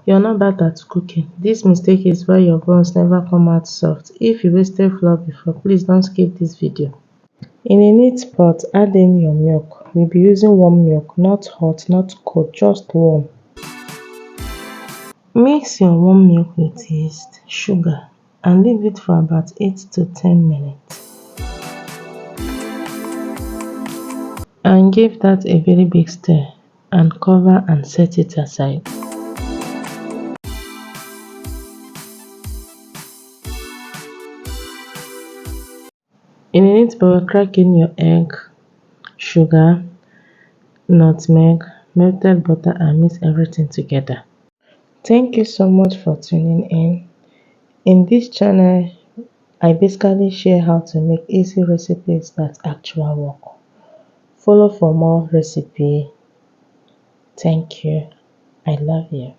You're not bad at cooking. This mistake is why your buns never come out soft. If you wasted flour before, please don't skip this video. In a neat pot, add in your milk. We'll be using warm milk, not hot, not cold, just warm. Mix your warm milk with yeast, sugar, and leave it for about 8 to 10 minutes. And give that a very big stir and cover and set it aside. In a neat bowl, crack in your egg, sugar, nutmeg, melted butter, and mix everything together. Thank you so much for tuning in. In this channel, I basically share how to make easy recipes that actually work. Follow for more recipe. Thank you. I love you.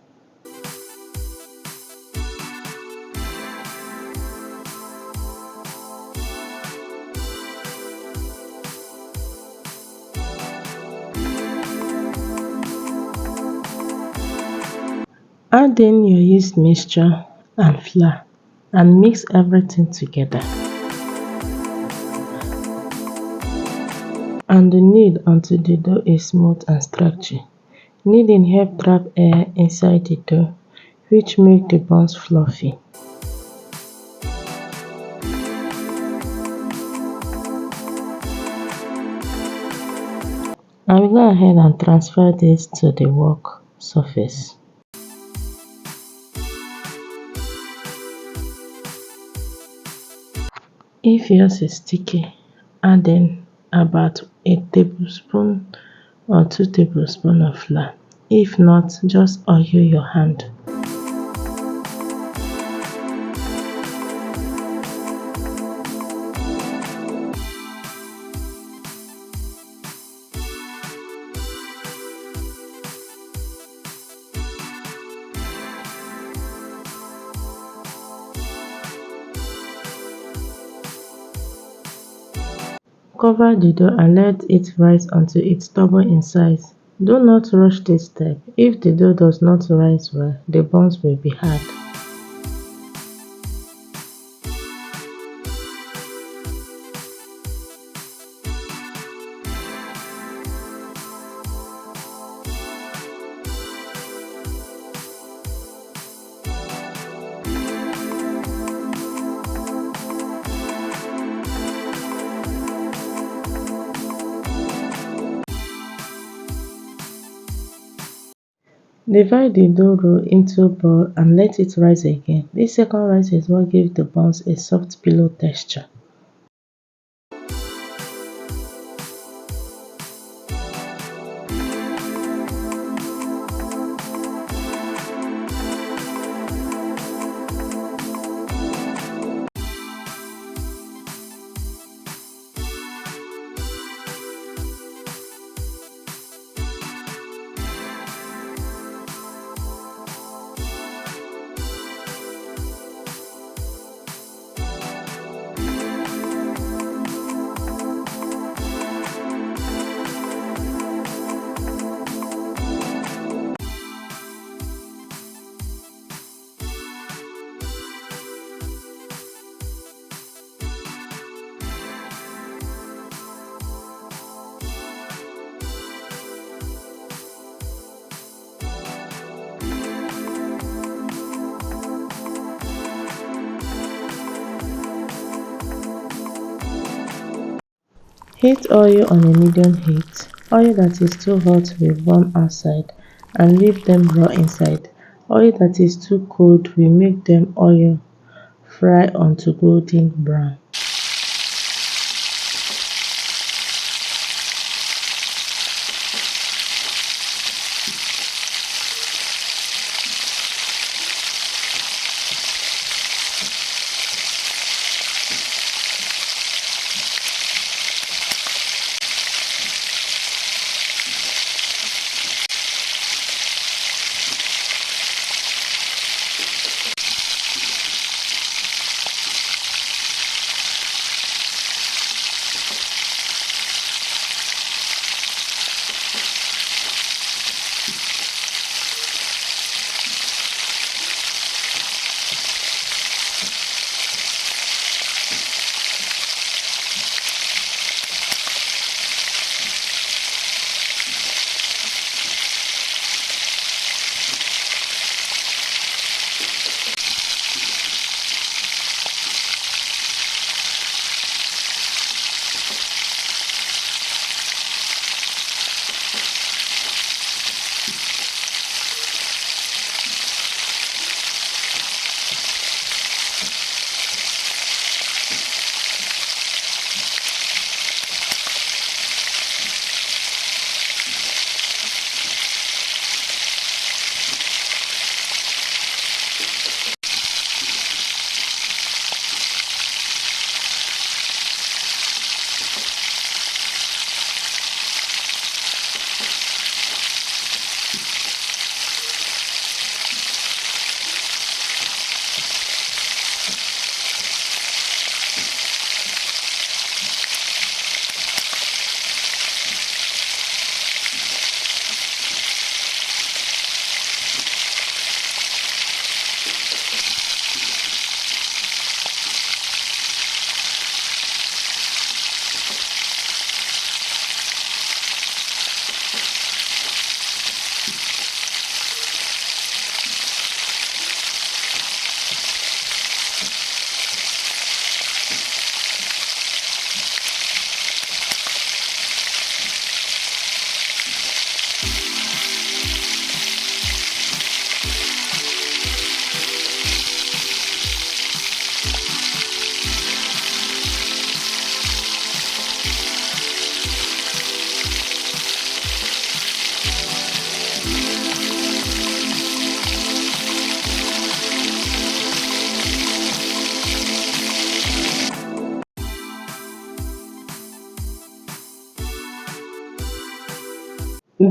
Add in your yeast mixture and flour and mix everything together. And knead until the dough is smooth and stretchy. Kneading helps trap air inside the dough, which makes the buns fluffy. I will go ahead and transfer this to the work surface. If yours is sticky, add in about a tablespoon or 2 tablespoons of flour. If not, just oil your hand. Cover the dough and let it rise until it's double in size. Do not rush this step. If the dough does not rise well, the buns will be hard. Divide the dough roll into ball and let it rise again. This second rise is what gives the buns a soft pillow texture. Heat oil on a medium heat. Oil that is too hot will burn outside and leave them raw inside. Oil that is too cold will make them oil fry unto golden brown.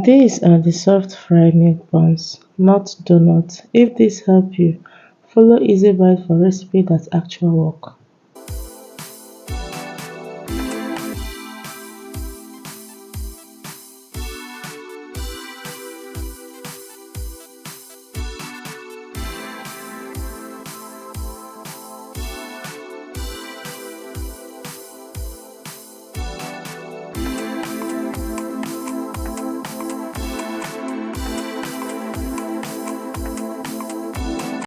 These are the soft fry milk buns, not donuts. If this help you, follow EasyBite for recipe that actual work.